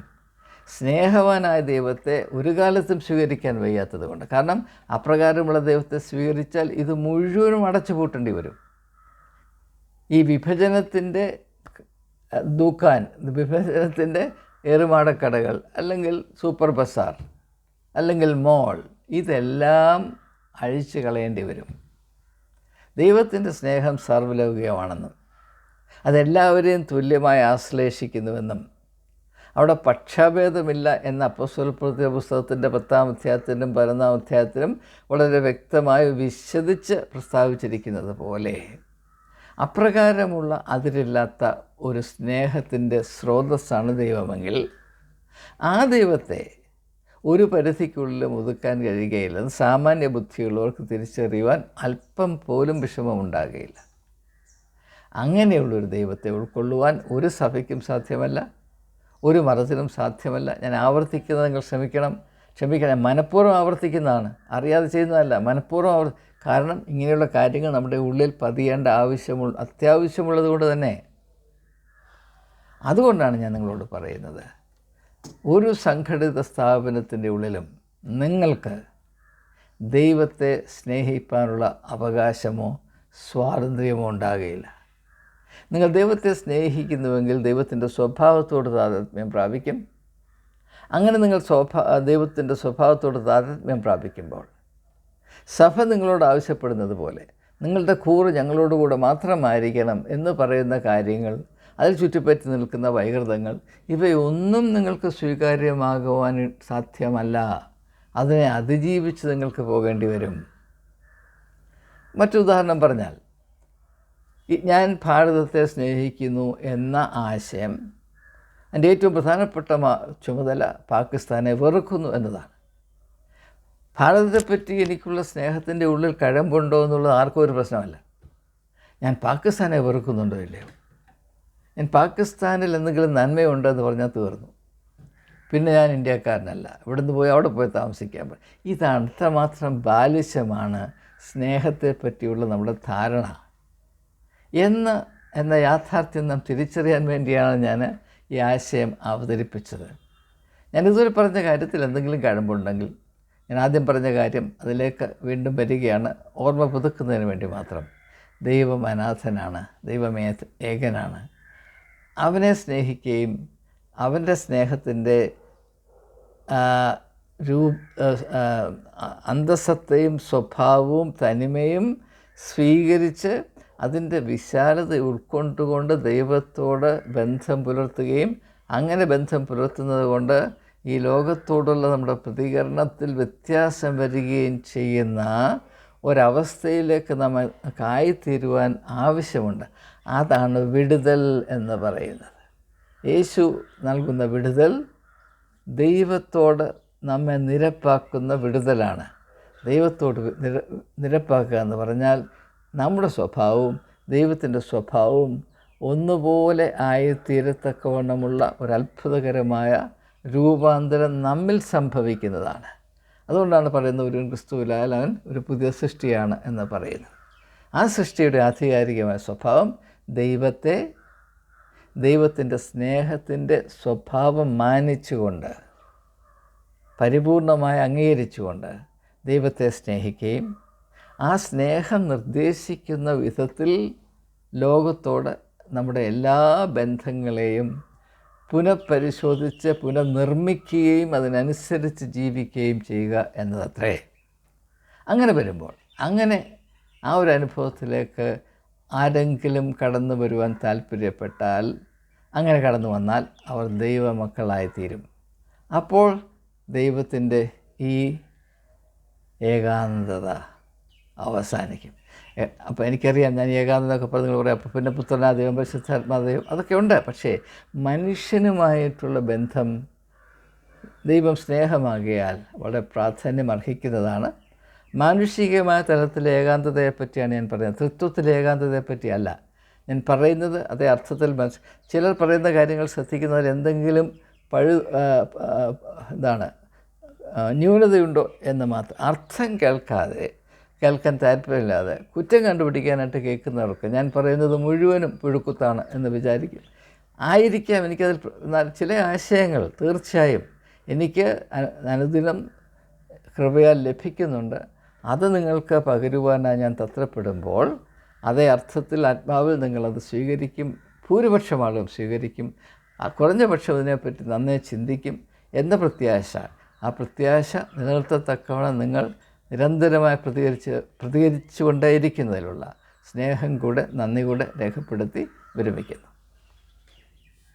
സ്നേഹവാനായ ദൈവത്തെ ഒരു കാലത്തും സ്വീകരിക്കാൻ വയ്യാത്തത് കൊണ്ട്. കാരണം അപ്രകാരമുള്ള ദൈവത്തെ സ്വീകരിച്ചാൽ ഇത് മുഴുവനും അടച്ചു പൂട്ടേണ്ടി വരും. ഈ വിഭജനത്തിൻ്റെ വിഭജനത്തിൻ്റെ ഏറുമാടക്കടകൾ, അല്ലെങ്കിൽ സൂപ്പർ ബസാർ, അല്ലെങ്കിൽ മോൾ, ഇതെല്ലാം അഴിച്ചു കളയേണ്ടി വരും. ദൈവത്തിൻ്റെ സ്നേഹം സർവ്വലൗകികമാണെന്നും അതെല്ലാവരെയും തുല്യമായി ആശ്ലേഷിക്കുന്നുവെന്നും അവിടെ പക്ഷാഭേദമില്ല എന്ന അപ്പോസ്തലപ്രവൃത്തി പുസ്തകത്തിൻ്റെ 10-ാം അധ്യായത്തിലും 11-ാം അധ്യായത്തിലും വളരെ വ്യക്തമായി വിശദിച്ച് പ്രസ്താവിച്ചിരിക്കുന്നത് പോലെ അപ്രകാരമുള്ള അതിരില്ലാത്ത ഒരു സ്നേഹത്തിൻ്റെ സ്രോതസ്സാണ് ദൈവമെങ്കിൽ ആ ദൈവത്തെ ഒരു പരിധിക്കുള്ളിലും ഒതുക്കാൻ കഴിയുകയില്ലെന്ന് സാമാന്യ ബുദ്ധിയുള്ളവർക്ക് തിരിച്ചറിയുവാൻ അല്പം പോലും വിഷമമുണ്ടാകുകയില്ല. അങ്ങനെയുള്ളൊരു ദൈവത്തെ ഉൾക്കൊള്ളുവാൻ ഒരു സഭയ്ക്കും സാധ്യമല്ല, ഒരു മതത്തിനും സാധ്യമല്ല. ഞാൻ ആവർത്തിക്കുന്നത് നിങ്ങൾ ക്ഷമിക്കണം. മനഃപൂർവ്വം ആവർത്തിക്കുന്നതാണ്, അറിയാതെ ചെയ്യുന്നതല്ല. മനഃപൂർവ്വം കാരണം ഇങ്ങനെയുള്ള കാര്യങ്ങൾ നമ്മുടെ ഉള്ളിൽ പതിയേണ്ട അത്യാവശ്യമുള്ളത് കൊണ്ട് തന്നെ. അതുകൊണ്ടാണ് ഞാൻ നിങ്ങളോട് പറയുന്നത്, ഒരു സംഘടിത സ്ഥാപനത്തിൻ്റെ ഉള്ളിലും നിങ്ങൾക്ക് ദൈവത്തെ സ്നേഹിക്കാനുള്ള അവകാശമോ സ്വാതന്ത്ര്യമോ ഉണ്ടാകുകയില്ല. നിങ്ങൾ ദൈവത്തെ സ്നേഹിക്കുന്നുവെങ്കിൽ ദൈവത്തിൻ്റെ സ്വഭാവത്തോട് താതാത്മ്യം പ്രാപിക്കും. അങ്ങനെ നിങ്ങൾ ദൈവത്തിൻ്റെ സ്വഭാവത്തോട് താതാത്മ്യം പ്രാപിക്കുമ്പോൾ സഭ നിങ്ങളോട് ആവശ്യപ്പെടുന്നത് പോലെ നിങ്ങളുടെ കൂറ് ഞങ്ങളോടുകൂടെ മാത്രമായിരിക്കണം എന്ന് പറയുന്ന കാര്യങ്ങൾ, അതിൽ ചുറ്റിപ്പറ്റി നിൽക്കുന്ന വൈകൃതങ്ങൾ, ഇവയൊന്നും നിങ്ങൾക്ക് സ്വീകാര്യമാകുവാൻ സാധ്യമല്ല. അതിനെ അതിജീവിച്ച് നിങ്ങൾക്ക് പോകേണ്ടി വരും. മറ്റുദാഹരണം പറഞ്ഞാൽ, ഞാൻ ഭാരതത്തെ സ്നേഹിക്കുന്നു എന്ന ആശയം എൻ്റെ ഏറ്റവും പ്രധാനപ്പെട്ട ചുമതല പാകിസ്ഥാനെ വെറുക്കുന്നു എന്നതാണ്. ഭാരതത്തെപ്പറ്റി എനിക്കുള്ള സ്നേഹത്തിൻ്റെ ഉള്ളിൽ കഴമ്പുണ്ടോ എന്നുള്ളത് ആർക്കും ഒരു പ്രശ്നമല്ല. ഞാൻ പാകിസ്ഥാനെ വെറുക്കുന്നുണ്ടോ ഇല്ലയോ, ഞാൻ പാകിസ്ഥാനിൽ എന്തെങ്കിലും നന്മയുണ്ടെന്ന് പറഞ്ഞാൽ തീർന്നു, പിന്നെ ഞാൻ ഇന്ത്യക്കാരനല്ല, ഇവിടുന്ന് പോയി അവിടെ പോയി താമസിക്കാൻ പറ്റും. ഇതാണ് അത്രമാത്രം ബാലിശമാണ് സ്നേഹത്തെ പറ്റിയുള്ള നമ്മുടെ ധാരണ എന്ന യാഥാർത്ഥ്യം നാം തിരിച്ചറിയാൻ വേണ്ടിയാണ് ഞാൻ ഈ ആശയം അവതരിപ്പിച്ചത്. ഞാനിതുവരെ പറഞ്ഞ കാര്യത്തിൽ എന്തെങ്കിലും കഴമ്പുണ്ടെങ്കിൽ ഞാൻ ആദ്യം പറഞ്ഞ കാര്യം അതിലേക്ക് വീണ്ടും വരികയാണ്, ഓർമ്മ പുതുക്കുന്നതിന് വേണ്ടി മാത്രം. ദൈവം അനാഥനാണ്, ദൈവം ഏകനാണ്. അവനെ സ്നേഹിക്കുകയും അവൻ്റെ സ്നേഹത്തിൻ്റെ അന്തസത്തയും സ്വഭാവവും തനിമയും സ്വീകരിച്ച് അതിൻ്റെ വിശാലത ഉൾക്കൊണ്ടുകൊണ്ട് ദൈവത്തോട് ബന്ധം പുലർത്തുകയും അങ്ങനെ ബന്ധം പുലർത്തുന്നത് കൊണ്ട് ഈ ലോകത്തോടുള്ള നമ്മുടെ പ്രതികരണത്തിൽ വ്യത്യാസം വരികയും ചെയ്യുന്ന ഒരവസ്ഥയിലേക്ക് നമുക്കായിത്തീരുവാൻ ആവശ്യമുണ്ട്. അതാണ് വിടുതൽ എന്ന് പറയുന്നത്. യേശു നൽകുന്ന വിടുതൽ ദൈവത്തോട് നമ്മെ നിരപ്പാക്കുന്ന വിടുതലാണ്. ദൈവത്തോട് നിരപ്പാക്കുക എന്ന് പറഞ്ഞാൽ നമ്മുടെ സ്വഭാവവും ദൈവത്തിൻ്റെ സ്വഭാവവും ഒന്നുപോലെ ആയിത്തീരത്തക്കവണ്ണമുള്ള ഒരത്ഭുതകരമായ രൂപാന്തരം നമ്മിൽ സംഭവിക്കുന്നതാണ്. അതുകൊണ്ടാണ് പറയുന്നത് ഒരു ക്രിസ്തുവിലാൽ അവൻ ഒരു പുതിയ സൃഷ്ടിയാണ് എന്ന് പറയുന്നത്. ആ സൃഷ്ടിയുടെ ആധികാരികമായ സ്വഭാവം ദൈവത്തിൻ്റെ സ്നേഹത്തിൻ്റെ സ്വഭാവം മാനിച്ചുകൊണ്ട്, പരിപൂർണമായി അംഗീകരിച്ചുകൊണ്ട് ദൈവത്തെ സ്നേഹിക്കുകയും ആ സ്നേഹം നിർദ്ദേശിക്കുന്ന വിധത്തിൽ ലോകത്തോട് നമ്മുടെ എല്ലാ ബന്ധങ്ങളെയും പുനഃപരിശോധിച്ച് പുനർനിർമ്മിക്കുകയും അതിനനുസരിച്ച് ജീവിക്കുകയും ചെയ്യുക എന്നതത്രേ. അങ്ങനെ വരുമ്പോൾ, അങ്ങനെ ആ ഒരു അനുഭവത്തിലേക്ക് ആരെങ്കിലും കടന്നു വരുവാൻ താല്പര്യപ്പെട്ടാൽ, അങ്ങനെ കടന്നു വന്നാൽ അവർ ദൈവമക്കളായിത്തീരും. അപ്പോൾ ദൈവത്തിൻ്റെ ഈ ഏകാന്തത അവസാനിക്കും. അപ്പോൾ എനിക്കറിയാം, ഞാൻ ഏകാന്തതൊക്കെ പറഞ്ഞ് നിങ്ങൾ പറയാം, അപ്പോൾ പിന്നെ പുത്രനാദൈവം പരിശുദ്ധാത്മാദൈവം അതൊക്കെ ഉണ്ട്. പക്ഷേ മനുഷ്യനുമായിട്ടുള്ള ബന്ധം ദൈവം സ്നേഹമാകിയാൽ വളരെ പ്രാധാന്യം അർഹിക്കുന്നതാണ്. മാനുഷികമായ തലത്തിലെ ഏകാന്തതയെപ്പറ്റിയാണ് ഞാൻ പറയുന്നത്, തൃത്വത്തിലെ ഏകാന്തതയെപ്പറ്റിയല്ല ഞാൻ പറയുന്നത്. അതേ അർത്ഥത്തിൽ ചിലർ പറയുന്ന കാര്യങ്ങൾ ശ്രദ്ധിക്കുന്നതിൽ എന്തെങ്കിലും ന്യൂനതയുണ്ടോ എന്ന് മാത്രം, അർത്ഥം കേൾക്കാൻ താല്പര്യമില്ലാതെ കുറ്റം കണ്ടുപിടിക്കാനായിട്ട് കേൾക്കുന്നവർക്ക് ഞാൻ പറയുന്നത് മുഴുവനും പുഴുക്കുത്താണ് എന്ന് വിചാരിക്കും. ആയിരിക്കാം, എനിക്കതിൽ ചില ആശയങ്ങൾ തീർച്ചയായും എനിക്ക് അനുദിനം കൃപയാൽ ലഭിക്കുന്നുണ്ട്. അത് നിങ്ങൾക്ക് പകരുവാനായി ഞാൻ തത്രപ്പെടുമ്പോൾ അതേ അർത്ഥത്തിൽ ആത്മാവിൽ നിങ്ങളത് സ്വീകരിക്കും. ഭൂരിപക്ഷം ആളും സ്വീകരിക്കും. കുറഞ്ഞ പക്ഷം ഇതിനെപ്പറ്റി നന്നേ ചിന്തിക്കും എന്ന പ്രത്യാശ, ആ പ്രത്യാശ നിലനിർത്തത്തക്കവണ്ണം നിങ്ങൾ നിരന്തരമായി പ്രതികരിച്ചു കൊണ്ടേയിരിക്കുന്നതിലുള്ള സ്നേഹം കൂടെ, നന്ദി കൂടെ രേഖപ്പെടുത്തി വിരമിക്കുന്നു.